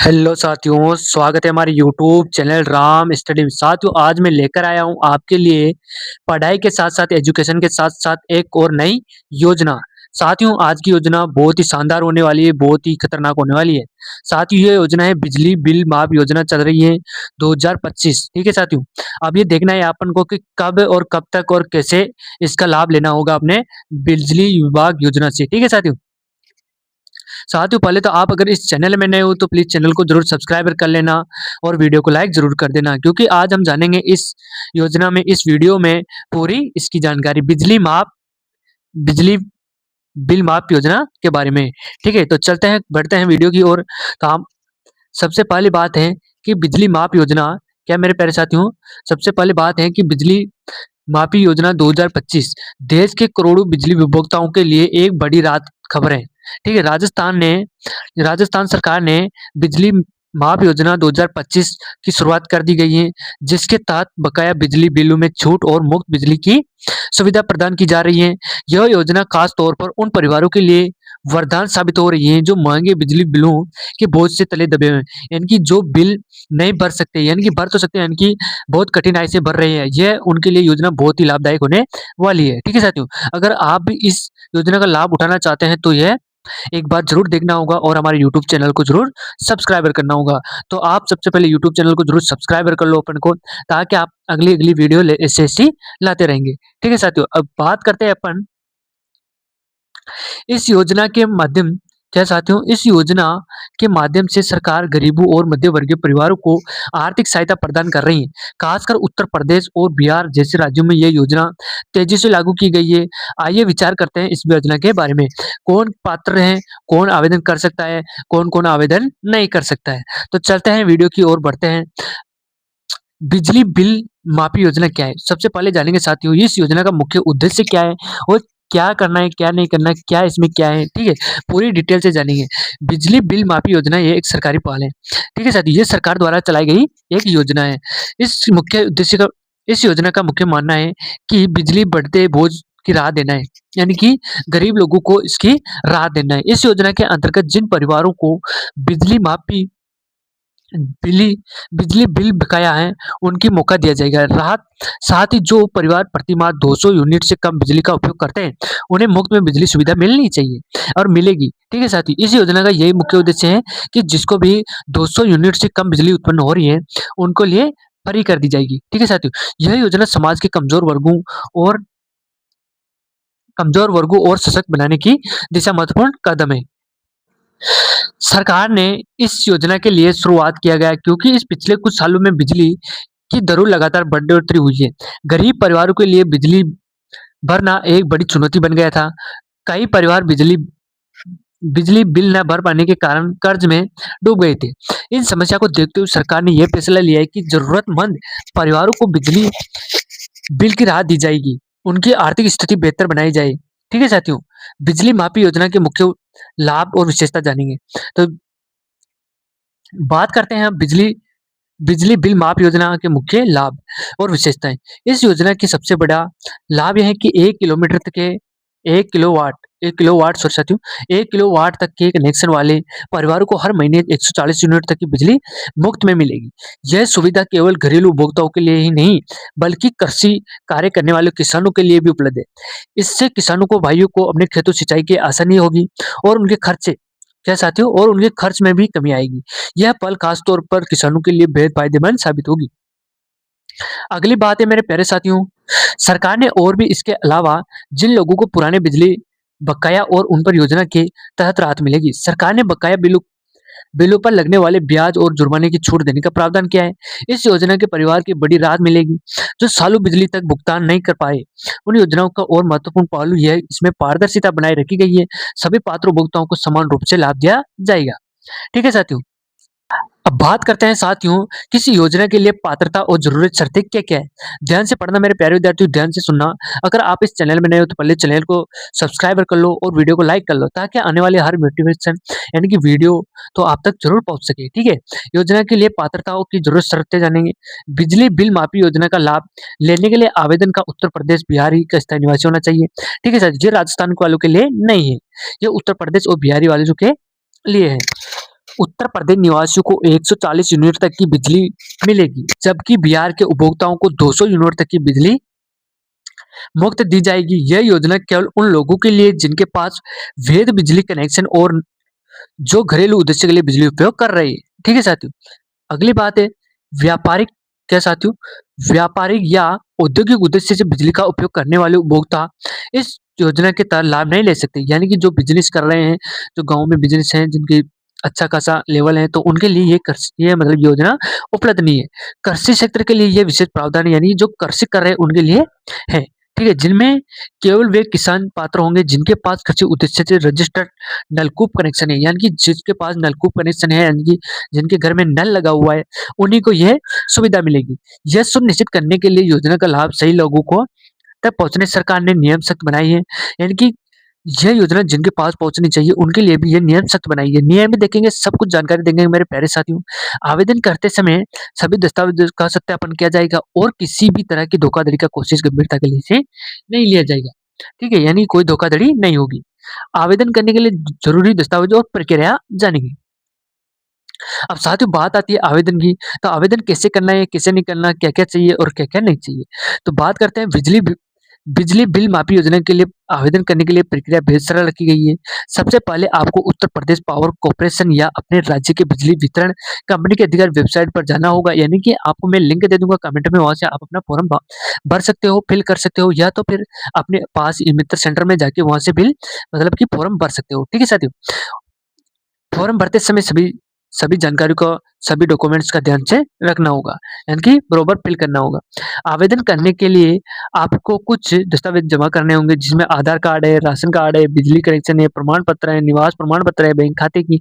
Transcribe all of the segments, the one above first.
Hello साथियों, स्वागत है हमारे यूट्यूब चैनल राम स्टडी में। साथियों, आज मैं लेकर आया हूं आपके लिए पढ़ाई के साथ साथ एजुकेशन के साथ साथ एक और नई योजना। साथियों, आज की योजना बहुत ही शानदार होने वाली है, बहुत ही खतरनाक होने वाली है। साथियों, ये योजना है बिजली बिल माफ योजना, चल रही है 2025। ठीक है साथियों, अब ये देखना है अपन को कि कब और कब तक और कैसे इसका लाभ लेना होगा अपने बिजली विभाग योजना से। ठीक है साथियों, साथियों पहले तो आप अगर इस चैनल में नए हो तो प्लीज चैनल को जरूर सब्सक्राइब कर लेना और वीडियो को लाइक जरूर कर देना, क्योंकि आज हम जानेंगे इस योजना में, इस वीडियो में पूरी इसकी जानकारी बिजली बिल माफ योजना के बारे में। ठीक है, तो चलते हैं, बढ़ते हैं वीडियो की ओर। तो हम सबसे पहली बात है कि बिजली माफ योजना क्या मेरे प्यारे साथियों। सबसे पहली बात है कि बिजली माफी योजना 2025 देश के करोड़ों बिजली उपभोक्ताओं के लिए एक बड़ी राहत खबर है। ठीक है, राजस्थान सरकार ने बिजली माफ योजना 2025 की शुरुआत कर दी गई है, जिसके तहत बकाया बिजली बिलों में छूट और मुफ्त बिजली की सुविधा प्रदान की जा रही है। यह योजना खास तौर पर उन परिवारों के लिए वरदान साबित हो रही है जो महंगे बिजली बिलों के बोझ से तले दबे हुए हैं, यानी कि जो बिल नहीं भर सकते, यानी कि भर तो सकते हैं, यानी कि बहुत कठिनाई से भर रहे हैं, यह उनके लिए योजना बहुत ही लाभदायक होने वाली है। ठीक है साथियों, अगर आप भी इस योजना का लाभ उठाना चाहते हैं तो यह एक बार जरूर देखना होगा और हमारे यूट्यूब चैनल को जरूर सब्सक्राइबर करना होगा। तो आप सबसे पहले यूट्यूब चैनल को जरूर सब्सक्राइबर कर लो अपन को, ताकि आप अगली अगली वीडियो ऐसे ऐसी लाते रहेंगे। ठीक है साथियों, अब बात करते हैं अपन इस योजना के माध्यम क्या साथियों, इस योजना के माध्यम से सरकार गरीबों और मध्य वर्गीय परिवारों को आर्थिक सहायता प्रदान कर रही है। खासकर उत्तर प्रदेश और बिहार जैसे राज्यों में यह योजना तेजी से लागू की गई है। आइए विचार करते हैं इस योजना के बारे में। कौन पात्र है, कौन आवेदन कर सकता है, कौन कौन आवेदन नहीं कर सकता है। तो चलते हैं, वीडियो की ओर बढ़ते हैं। बिजली बिल माफी योजना क्या है, सबसे पहले जानेंगे साथियों इस योजना का मुख्य उद्देश्य क्या है और क्या करना है, क्या नहीं करना है, क्या इसमें क्या है। ठीक है, पूरी डिटेल से जानेंगे। बिजली बिल माफी योजना ये एक सरकारी पहल है। ठीक है साथियों, ये सरकार द्वारा चलाई गई एक योजना है। इस मुख्य उद्देश्य का इस योजना का मुख्य मानना है कि बिजली बढ़ते बोझ की राहत देना है, यानी कि गरीब लोगों को इसकी राहत देना है। इस योजना के अंतर्गत जिन परिवारों को बिजली माफी बिली बिजली बिल बकाया है, उनकी मौका दिया जाएगा राहत। साथ ही जो परिवार प्रति माह 200 यूनिट से कम बिजली का उपयोग करते हैं, उन्हें मुफ्त में बिजली सुविधा मिलनी चाहिए और मिलेगी। ठीक है साथी, इस योजना का यही मुख्य उद्देश्य है कि जिसको भी 200 यूनिट से कम बिजली उत्पन्न हो रही है, उनको लिए फ्री कर दी जाएगी। ठीक है साथियों, यह योजना समाज के और कमजोर वर्गों और सशक्त बनाने की दिशा महत्वपूर्ण कदम है। सरकार ने इस योजना के लिए शुरुआत किया गया क्योंकि इस पिछले कुछ सालों में बिजली की दरों लगातार बढ़ोतरी हुई है। गरीब परिवारों के लिए बिजली भरना एक बड़ी चुनौती बन गया था। कई परिवार बिजली बिजली बिल न भर पाने के कारण कर्ज में डूब गए थे। इन समस्या को देखते हुए सरकार ने यह फैसला लिया है कि जरूरतमंद परिवारों को बिजली बिल की राहत दी जाएगी, उनकी आर्थिक स्थिति बेहतर बनाई जाए। ठीक है साथियों, बिजली माफी योजना के मुख्य लाभ और विशेषता जानेंगे। तो बात करते हैं बिजली बिजली बिल माफ योजना के मुख्य लाभ और विशेषताएं। इस योजना की सबसे बड़ा लाभ यह है कि 1 किलोवाट सॉरी साथियों 1 किलोवाट तक के कनेक्शन वाले परिवारों को हर महीने 140 यूनिट तक की बिजली मुफ्त में मिलेगी। यह सुविधा केवल घरेलू उपभोक्ताओं के लिए ही नहीं, बल्कि कृषि कार्य करने वाले किसानों के लिए भी उपलब्ध है। इससे किसानों को भाइयों को अपने खेतों सिंचाई की आसानी होगी और उनके खर्च में भी कमी आएगी। यह पहल खास तौर पर किसानों के लिए बेहद फायदेमंद साबित होगी। अगली बात है मेरे प्यारे साथियों, सरकार ने और भी इसके अलावा जिन लोगों को पुराने बिजली बकाया और उन पर योजना के तहत राहत मिलेगी, सरकार ने बकाया बिलों पर लगने वाले ब्याज और जुर्माने की छूट देने का प्रावधान किया है। इस योजना के परिवार की बड़ी राहत मिलेगी जो सालों बिजली तक भुगतान नहीं कर पाए। उन योजनाओं का और महत्वपूर्ण पहलू यह है, इसमें पारदर्शिता बनाए रखी गई है। सभी पात्र उपभोक्ताओं को समान रूप से लाभ दिया जाएगा। ठीक है साथियों, अब बात करते हैं साथियों किसी योजना के लिए पात्रता और जरूरत शर्तें क्या क्या है। ध्यान से पढ़ना मेरे प्यारे विद्यार्थियों, ध्यान से सुनना। अगर आप इस चैनल में नए हो तो पहले चैनल को सब्सक्राइबर कर लो और वीडियो को लाइक कर लो, ताकि आने वाले हर मोटिवेशन यानी कि वीडियो तो आप तक जरूर पहुंच सके। ठीक है, योजना के लिए पात्रताओं की जरूरत शर्तें जानेंगे। बिजली बिल माफी योजना का लाभ लेने के लिए आवेदन का उत्तर प्रदेश बिहार का स्थायी निवासी होना चाहिए। ठीक है सर, ये राजस्थान वालों के लिए नहीं है, ये उत्तर प्रदेश और बिहारी वालों के लिए है। उत्तर प्रदेश निवासियों को 140 यूनिट तक की बिजली मिलेगी, जबकि बिहार के उपभोक्ताओं को 200 यूनिट तक की बिजली मुफ्त दी जाएगी। यह योजना केवल उन लोगों के लिए जिनके पास वैध बिजली कनेक्शन और जो घरेलू उद्देश्य के लिए बिजली उपयोग कर रहे हैं। ठीक है साथियों। अगली बात है व्यापारिक। क्या साथियों? व्यापारिक या औद्योगिक उद्देश्य से बिजली का उपयोग करने वाले उपभोक्ता इस योजना के तहत लाभ नहीं ले सकते। यानी कि जो बिजनेस कर रहे हैं, जो गाँव में बिजनेस है, जिनके अच्छा खासा लेवल है, तो उनके लिए ये मतलब योजना उपलब्ध नहीं है। कृषि क्षेत्र के लिए ये विशेष प्रावधान है, यानी जो कृषि कर रहे हैं उनके लिए है। ठीक है, जिनमें केवल वे किसान पात्र होंगे जिनके पास कृषि उद्देश्य से रजिस्टर्ड नलकूप कनेक्शन है। यानी कि जिसके पास नलकूप कनेक्शन है, यानी कि जिनके घर में नल लगा हुआ है, उन्हीं को यह सुविधा मिलेगी। यह सुनिश्चित करने के लिए योजना का लाभ सही लोगों को तक पहुँचने सरकार ने नियम सख्त बनाई है। यानी कि यह योजना जिनके पास पहुँचनी चाहिए उनके लिए भी ये नियम सख्त बनाई है। नियम भी देखेंगे, सब कुछ जानकारी देंगे मेरे प्यारे साथियों। आवेदन करते समय सभी दस्तावेज़ों का सत्यापन किया जाएगा और किसी भी तरह की धोखाधड़ी का कोशिश गंभीरता के लिए इसे नहीं लिया जाएगा। ठीक है? यानी कोई धोखाधड़ी नहीं होगी। आवेदन करने के लिए ज़रूरी दस्तावेज़ और प्रक्रिया जानेंगे। अब साथियों बात आती है आवेदन की, तो आवेदन कैसे करना है, कैसे नहीं करना, क्या-क्या चाहिए और क्या-क्या नहीं चाहिए। तो बात करते हैं बिजली बिल माफ़ी योजना के लिए आवेदन करने के लिए प्रक्रिया बेहद सरल रखी गई है। सबसे पहले आपको उत्तर प्रदेश पावर कॉर्पोरेशन या अपने राज्य के बिजली वितरण कंपनी के अधिकृत वेबसाइट पर जाना होगा। यानी कि आपको मैं लिंक दे दूँगा कमेंट में, वहाँ से आप अपना फॉर्म भर सकते हो, फिल कर सकते हो, या तो फिर अपने पास ई-मित्र सेंटर में जाके वहाँ से बिल मतलब कि फॉर्म भर सकते हो। ठीक है साथियों? फॉर्म भरते समय सभी सभी जानकारी को, सभी डॉक्यूमेंट्स का ध्यान से रखना होगा, यानी कि बरोबर फिल करना होगा। आवेदन करने के लिए आपको कुछ दस्तावेज़ जमा करने होंगे, जिसमें आधार कार्ड है, राशन कार्ड है, बिजली कनेक्शन है, प्रमाण पत्र है, निवास प्रमाण पत्र है, बैंक खाते की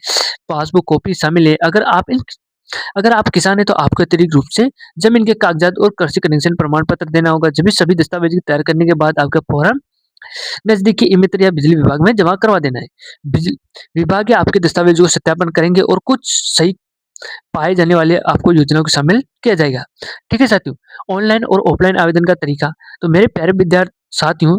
पासबुक कॉपी शामिल है। अगर आप किसान हैं तो आपको अतिरिक्त रूप से ज़मीन के कागजात और कृषि कनेक्शन प्रमाण पत्र देना होगा। जब ये सभी दस्तावेज़ तैयार करने के बाद आपका फॉर्म नज़दीकी ई-मित्र या बिजली विभाग में जमा करवा देना है। बिजली विभाग या आपके दस्तावेज़ों को सत्यापन करेंगे और कुछ सही पाए जाने वाले आपको योजनाओं को शामिल किया जाएगा। ठीक है साथियों? ऑनलाइन और ऑफलाइन आवेदन का तरीका, तो मेरे प्यारे विद्यार्थी साथियों,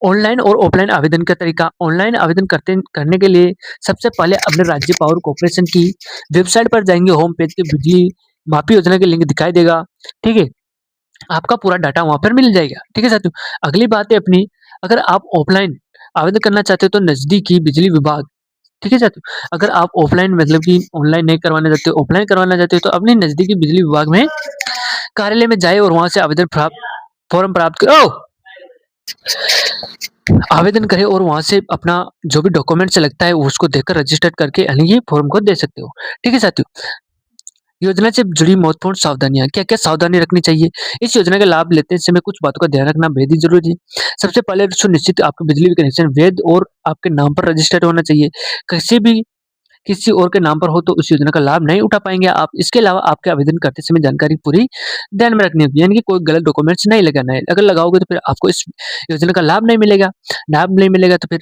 ऑनलाइन और ऑफलाइन आवेदन का तरीका, ऑनलाइन आवेदन करने के लिए सबसे पहले अपने राज्य पावर कॉर्पोरेशन की वेबसाइट पर जाएँगे, होम पेज पे बिजली माफ़ी योजना का लिंक दिखाई देगा। ठीक है? आपका पूरा डाटा वहाँ पर मिल जाएगा। ठीक है साथियों? अगली बात है अपनी, अगर आप ऑफलाइन आवेदन करना चाहते हो तो नज़दीकी बिजली विभाग। ठीक है साथियों? अगर आप ऑफलाइन मतलब कि ऑनलाइन नहीं करवाना चाहते हो, ऑफलाइन करवाना चाहते हो तो अपने नज़दीकी बिजली विभाग में कार्यालय में जाएँ और वहाँ से फॉर्म प्राप्त आवेदन करें और वहाँ से अपना जो भी डॉक्यूमेंट्स लगता है उसको देकर रजिस्टर करके यानी कि फॉर्म को दे सकते हो। ठीक है साथियों? योजना से जुड़ी महत्वपूर्ण सावधानियाँ, क्या-क्या सावधानी रखनी चाहिए? इस योजना का लाभ लेते समय कुछ बातों का ध्यान रखना बेहद ही ज़रूरी है। सबसे पहले सुनिश्चित आपका बिजली कनेक्शन वैध और आपके नाम पर रजिस्टर्ड होना चाहिए। किसी और के नाम पर हो तो उस योजना का लाभ नहीं उठा पाएँगे आप। इसके अलावा आपके आवेदन करते समय जानकारी पूरी ध्यान में रखनी होगी, यानी कि कोई गलत डॉक्यूमेंट्स नहीं लगाना है। अगर लगाओगे तो फिर आपको इस योजना का लाभ नहीं मिलेगा। लाभ नहीं मिलेगा तो फिर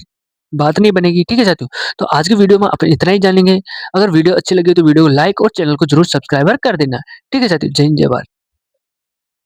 बात नहीं बनेगी। ठीक है साथियों? तो आज की वीडियो में अपन इतना ही जानेंगे। अगर वीडियो अच्छी लगी तो वीडियो को लाइक और चैनल को ज़रूर सब्सक्राइबर कर देना। ठीक है साथियों? जय हिंद, जय भारत।